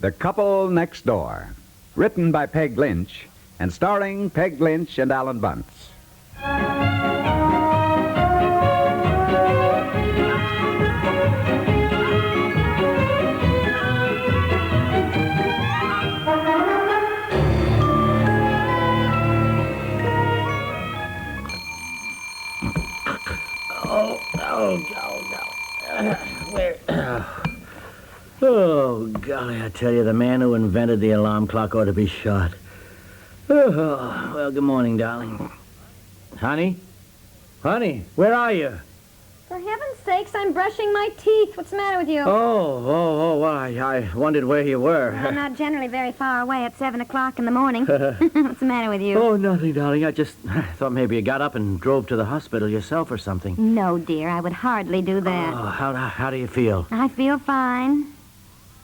The Couple Next Door. Written by Peg Lynch and starring Peg Lynch and Alan Bunce. Oh, golly, I tell you, the man who invented the alarm clock ought to be shot. Oh, well, good morning, darling. Honey? Honey, where are you? For heaven's sakes, I'm brushing my teeth. What's the matter with you? Well, I wondered where you were. Well, I'm not generally very far away at 7 o'clock in the morning. What's the matter with you? Oh, nothing, darling. I just thought maybe you got up and drove to the hospital yourself or something. No, dear, I would hardly do that. Oh, how do you feel? I feel fine.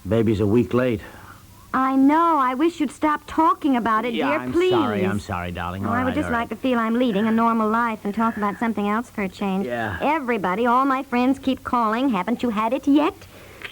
Baby's a week late. I know. I wish you'd stop talking about it, dear, please. I'm sorry, darling. I would just like to feel I'm leading a normal life and talk about something else for a change. Yeah. Everybody, all my friends keep calling. Haven't you had it yet?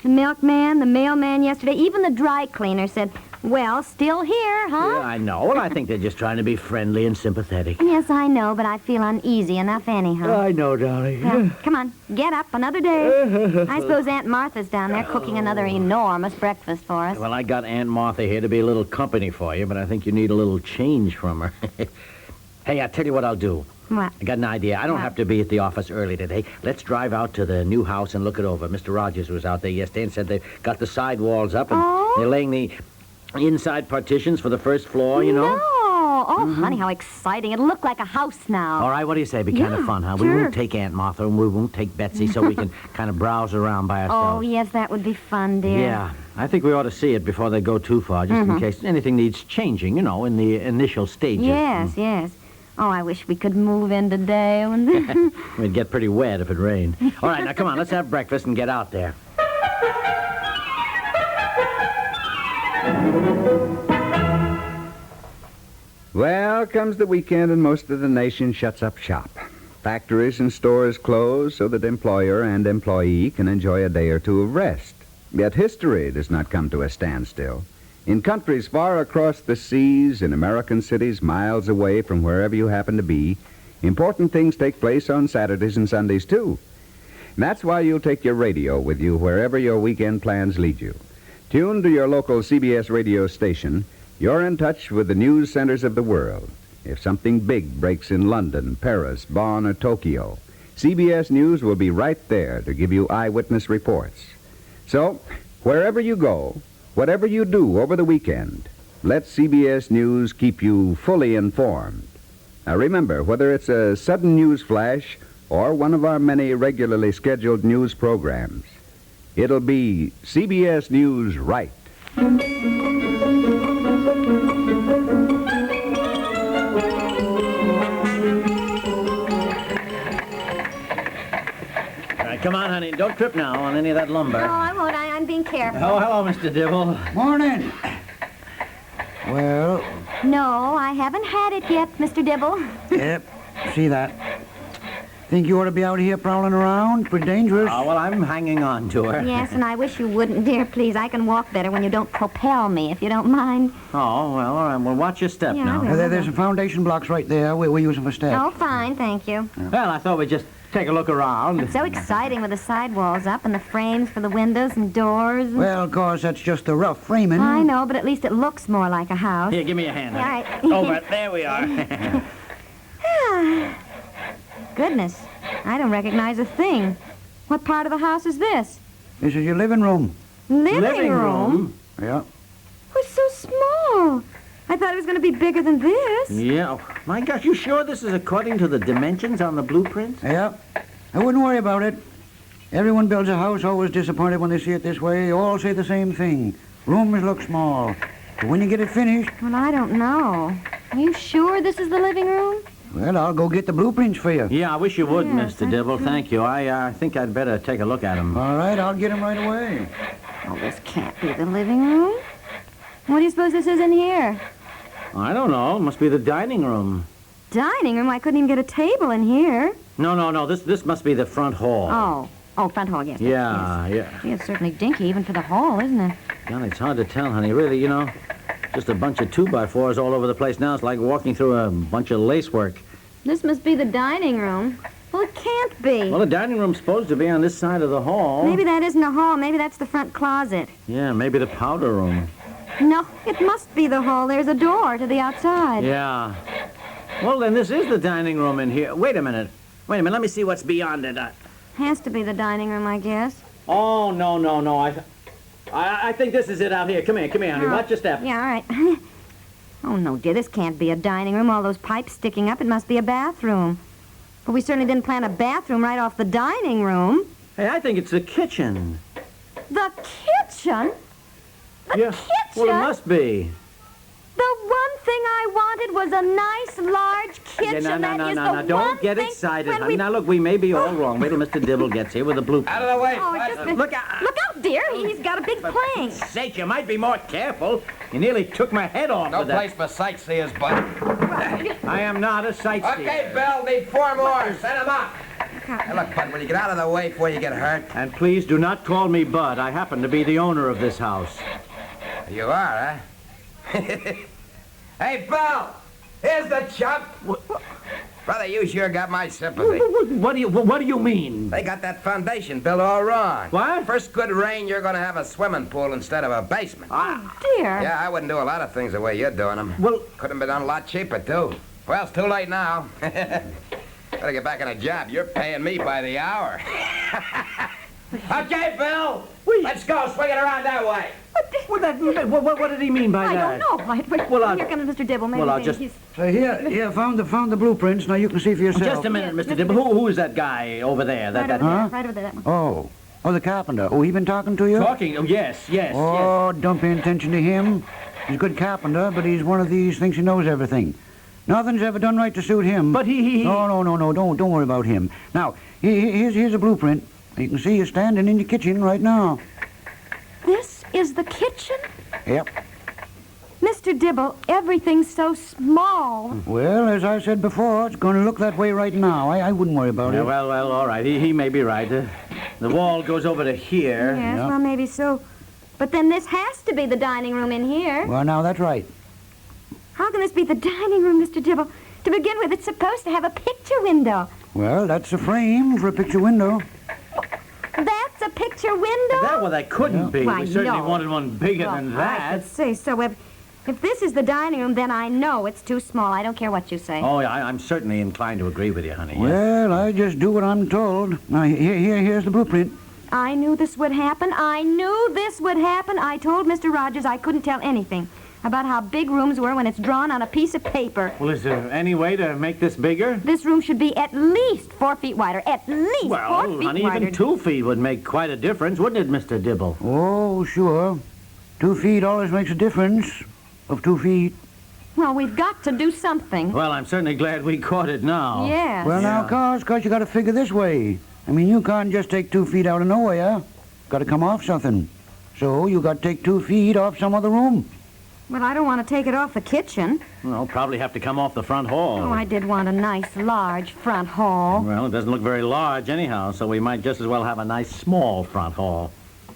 The milkman, the mailman yesterday, even the dry cleaner said, well, still here, huh? Yeah, I know. Well, I think they're just trying to be friendly and sympathetic. Yes, I know, but I feel uneasy enough anyhow. I know, darling. Well, come on, get up, another day. I suppose Aunt Martha's down there cooking another enormous breakfast for us. Well, I got Aunt Martha here to be a little company for you, but I think you need a little change from her. Hey, I'll tell you what I'll do. What? I got an idea. I don't have to be at the office early today. Let's drive out to the new house and look it over. Mr. Rogers was out there yesterday and said they've got the side walls up and they're laying the inside partitions for the first floor, you know? No. Oh, honey, how exciting. It'll look like a house now. All right, what do you say? Be kind of fun, huh? Sure. We won't take Aunt Martha and we won't take Betsy so we can kind of browse around by ourselves. Oh, yes, that would be fun, dear. Yeah, I think we ought to see it before they go too far, just in case anything needs changing, you know, in the initial stages. Yes. Oh, I wish we could move in today. We'd get pretty wet if it rained. All right, now come on, let's have breakfast and get out there. Well, comes the weekend and most of the nation shuts up shop. Factories and stores close so that employer and employee can enjoy a day or two of rest. Yet history does not come to a standstill. In countries far across the seas, in American cities miles away from wherever you happen to be, important things take place on Saturdays and Sundays, too. And that's why you'll take your radio with you wherever your weekend plans lead you. Tuned to your local CBS radio station, you're in touch with the news centers of the world. If something big breaks in London, Paris, Bonn, or Tokyo, CBS News will be right there to give you eyewitness reports. So, wherever you go, whatever you do over the weekend, let CBS News keep you fully informed. Now remember, whether it's a sudden news flash or one of our many regularly scheduled news programs, it'll be CBS News Right. Come on, honey. Don't trip now on any of that lumber. No, I won't. I'm being careful. Oh, hello, Mr. Dibble. Morning. Well, No, I haven't had it yet, Mr. Dibble. yep, see that. Think you ought to be out here prowling around? Pretty dangerous. Oh, well, I'm hanging on to her. Yes, and I wish you wouldn't, dear, please. I can walk better when you don't propel me, if you don't mind. Oh, well, all right. Well, watch your step Yeah, now. I will. There's some foundation blocks right there. We're using for steps. Oh, fine, thank you. Well, I thought we'd just take a look around. It's so exciting with the sidewalls up and the frames for the windows and doors. Well, of course, that's just the rough framing. I know, but at least it looks more like a house. Here, give me a hand. All honey. right. Over. There we are. Goodness, I don't recognize a thing. What part of the house is this? This is your living room. Living room? Yeah. Oh, it's so small. I thought it was going to be bigger than this. Yeah. Oh, my gosh, you sure this is according to the dimensions on the blueprints? Yeah. I wouldn't worry about it. Everyone builds a house always disappointed when they see it this way. They all say the same thing. Rooms look small. But when you get it finished, Well, I don't know. Are you sure this is the living room? well, I'll go get the blueprints for you. Yeah, I wish you would, Yes, Mr. that's Dibble. true. Thank you. I think I'd better take a look at them. All right, I'll get them right away. Oh, this can't be the living room. What do you suppose this is in here? I don't know. It must be the dining room. Dining room? I couldn't even get a table in here. No. This must be the front hall. Oh, front hall, yes. Yeah. Gee, it's certainly dinky even for the hall, isn't it? Golly, it's hard to tell, honey. Really, just a bunch of 2x4s all over the place now. It's like walking through a bunch of lacework. This must be the dining room. Well, it can't be. Well, the dining room's supposed to be on this side of the hall. Maybe that isn't a hall. Maybe that's the front closet. Yeah, maybe the powder room. No, it must be the hall. There's a door to the outside. Yeah. Well, then this is the dining room in here. Wait a minute. Let me see what's beyond it. Has to be the dining room, I guess. Oh, no. I think this is it out here. Come here, honey. Watch your step. Yeah, all right. Oh, no, dear, this can't be a dining room. All those pipes sticking up. It must be a bathroom. But we certainly didn't plan a bathroom right off the dining room. Hey, I think it's the kitchen. The kitchen? The kitchen? Well, it must be. The one thing I wanted was a nice, large kitchen. No. Don't get excited, honey. Now, look, we may be all wrong. Wait till Mr. Dibble gets here with the blueprint. Out of the way. Oh, look out, dear. He's got a big plane. For God's sake, you might be more careful. You nearly took my head off No with that. place for sightseers, bud. I am not a sightseer. Okay, Bill, need 4 more. Send them up. Hey, look, bud, will you get out of the way before you get hurt? And please do not call me Bud. I happen to be the owner of this house. You are, huh? Hey, Bill, here's the chump. Brother, you sure got my sympathy. What do you mean? They got that foundation built all wrong. What? First good rain, you're going to have a swimming pool instead of a basement. Dear. Yeah, I wouldn't do a lot of things the way you're doing them. Well, could have been done a lot cheaper, too. Well, it's too late now. Better get back on a job. You're paying me by the hour. Okay, Bill. Let's go. Swing it around that way. What did he mean by that? I don't know. Here comes Mr. Dibble. Maybe I'll just... So here, found the blueprints. Now you can see for yourself. Just a minute, Mr. Dibble. Who is that guy over there? Right over there, that one. Oh, the carpenter. Oh, he been talking to you? Talking? Oh, yes. Oh, don't pay attention to him. He's a good carpenter, but he's one of these thinks he knows everything. Nothing's ever done right to suit him. But he... No, don't worry about him. Now, here's a blueprint. You can see you standing in the kitchen right now. This is the kitchen? Yep. Mr. Dibble, everything's so small. Well, as I said before, it's going to look that way right now. I wouldn't worry about it. Well, all right. He may be right. The wall goes over to here. Yes, well, maybe so. But then this has to be the dining room in here. Well, now, that's right. How can this be the dining room, Mr. Dibble? To begin with, it's supposed to have a picture window. Well, that's a frame for a picture window. That's a picture window? Well, that couldn't be. Why, we certainly no. wanted one bigger than that. I should say so. If this is the dining room, then I know it's too small. I don't care what you say. Oh, yeah, I'm certainly inclined to agree with you, honey. Well, I just do what I'm told. Now, here's the blueprint. I knew this would happen. I told Mr. Rogers I couldn't tell anything about how big rooms were when it's drawn on a piece of paper. Well, is there any way to make this bigger? This room should be at least 4 feet wider. At least 4 feet honey, wider. even 2 feet would make quite a difference, wouldn't it, Mr. Dibble? Oh, sure. 2 feet always makes a difference of 2 feet. Well, we've got to do something. Well, I'm certainly glad we caught it now. Yes. Well, now, cause you got to figure this way. I mean, you can't just take 2 feet out of nowhere. Got to come off something. So you got to take 2 feet off some other room. Well, I don't want to take it off the kitchen. Well, probably have to come off the front hall. Oh, I did want a nice, large front hall. Well, it doesn't look very large anyhow, so we might just as well have a nice, small front hall.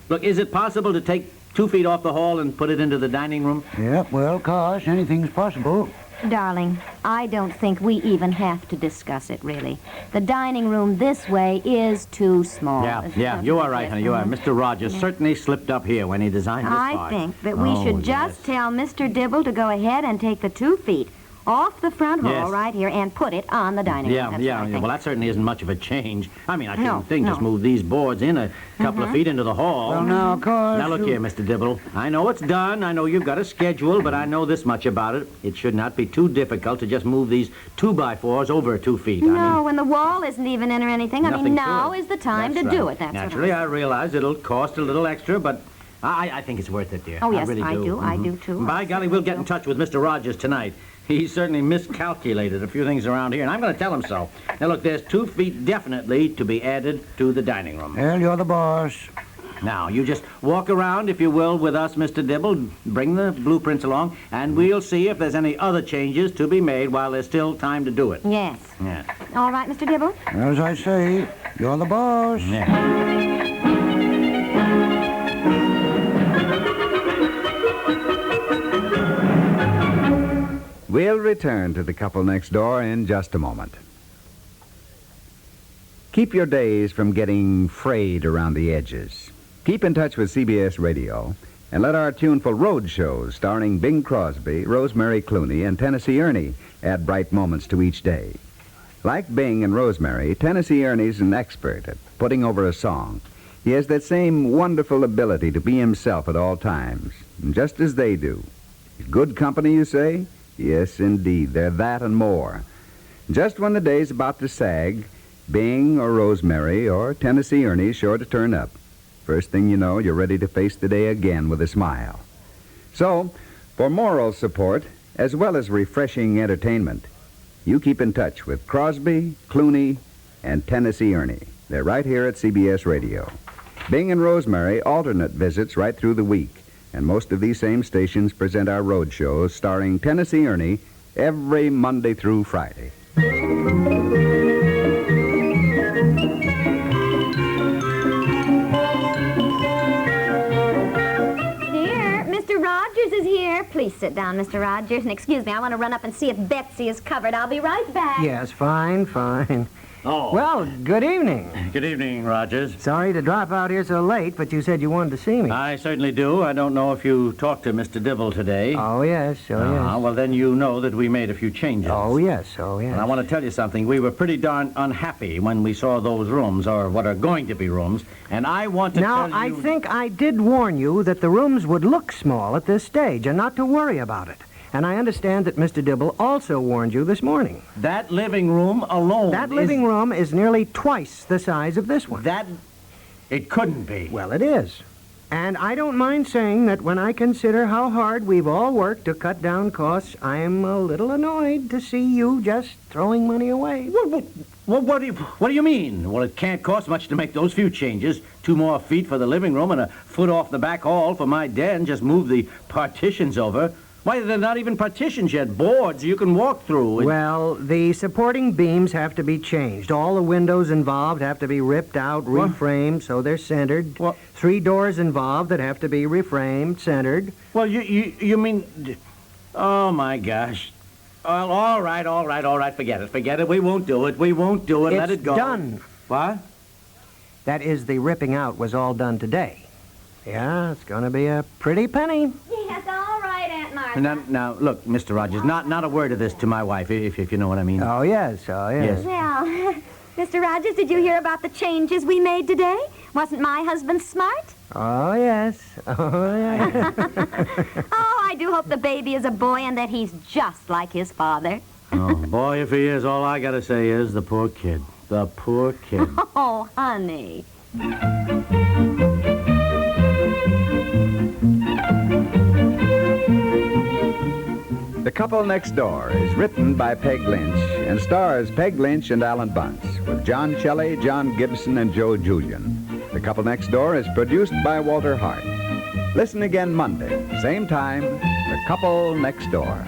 Look, is it possible to take 2 feet off the hall and put it into the dining room? Yep, well, course, anything's possible. Darling, I don't think we even have to discuss it, really. The dining room this way is too small. Yeah, you are right, honey, you are. Mr. Rogers certainly slipped up here when he designed this I part. think that we should just tell Mr. Dibble to go ahead and take the 2 feet off the front hall right here and put it on the dining room. That's what I think. Well, that certainly isn't much of a change. I mean, I No, shouldn't think no. just move these boards in a couple of feet into the hall. Well, now, course... Now, look here, Mr. Dibble. I know it's done. I know you've got a schedule, but I know this much about it. It should not be too difficult to just move these 2x4s over 2 feet. No, when the wall isn't even in or anything. I mean, now is the time to do it. That's Naturally, what I realize it'll cost a little extra, but I think it's worth it, dear. Oh, yes, I really do. I do, too. By golly, we'll get in touch with Mr. Rogers tonight. He certainly miscalculated a few things around here, and I'm going to tell him so. Now, look, there's 2 feet definitely to be added to the dining room. Well, you're the boss. Now, you just walk around, if you will, with us, Mr. Dibble. Bring the blueprints along, and we'll see if there's any other changes to be made while there's still time to do it. Yes. Yeah. All right, Mr. Dibble? As I say, you're the boss. Yeah. We'll return to The Couple Next Door in just a moment. Keep your days from getting frayed around the edges. Keep in touch with CBS Radio and let our tuneful road shows starring Bing Crosby, Rosemary Clooney, and Tennessee Ernie add bright moments to each day. Like Bing and Rosemary, Tennessee Ernie's an expert at putting over a song. He has that same wonderful ability to be himself at all times, just as they do. Good company, you say? Yes, indeed. They're that and more. Just when the day's about to sag, Bing or Rosemary or Tennessee Ernie's sure to turn up. First thing you know, you're ready to face the day again with a smile. So, for moral support, as well as refreshing entertainment, you keep in touch with Crosby, Clooney, and Tennessee Ernie. They're right here at CBS Radio. Bing and Rosemary alternate visits right through the week, and most of these same stations present our road shows starring Tennessee Ernie every Monday through Friday. Please sit down, Mr. Rogers, and excuse me, I want to run up and see if Betsy is covered. I'll be right back. Yes, fine. Oh. Well, good evening. Good evening, Rogers. Sorry to drop out here so late, but you said you wanted to see me. I certainly do. I don't know if you talked to Mr. Dibble today. Oh, yes. Well, then you know that we made a few changes. Oh, yes. And I want to tell you something. We were pretty darn unhappy when we saw those rooms, or what are going to be rooms, and I want to tell you... Now, I think I did warn you that the rooms would look small at this stage, and not to worry about it. And I understand that Mr. Dibble also warned you this morning. That living room alone That living room is nearly twice the size of this one. It couldn't be. Well, it is. And I don't mind saying that when I consider how hard we've all worked to cut down costs, I'm a little annoyed to see you just throwing money away. What do you mean? Well, it can't cost much to make those few changes. 2 more feet for the living room and a foot off the back hall for my den. Just move the partitions over. Why, they're not even partitions yet. Boards you can walk through. Well, the supporting beams have to be changed. All the windows involved have to be ripped out, reframed, so they're centered. 3 doors involved that have to be reframed, centered. Well, you mean... Oh, my gosh. Well, all right. Forget it. We won't do it. Let it go. It's done. What? That is, the ripping out was all done today. Yeah, it's going to be a pretty penny. Yes, all right, Aunt Martha. Now, look, Mr. Rogers, not a word of this to my wife, if you know what I mean. Oh, yes. Yes. Well, Mr. Rogers, did you hear about the changes we made today? Wasn't my husband smart? Oh, yes. Oh, I do hope the baby is a boy and that he's just like his father. Oh, boy, if he is, all I got to say is the poor kid. The poor kid. Oh, honey. The Couple Next Door is written by Peg Lynch and stars Peg Lynch and Alan Bunce with John Shelley, John Gibson, and Joe Julian. The Couple Next Door is produced by Walter Hart. Listen again Monday, same time, The Couple Next Door.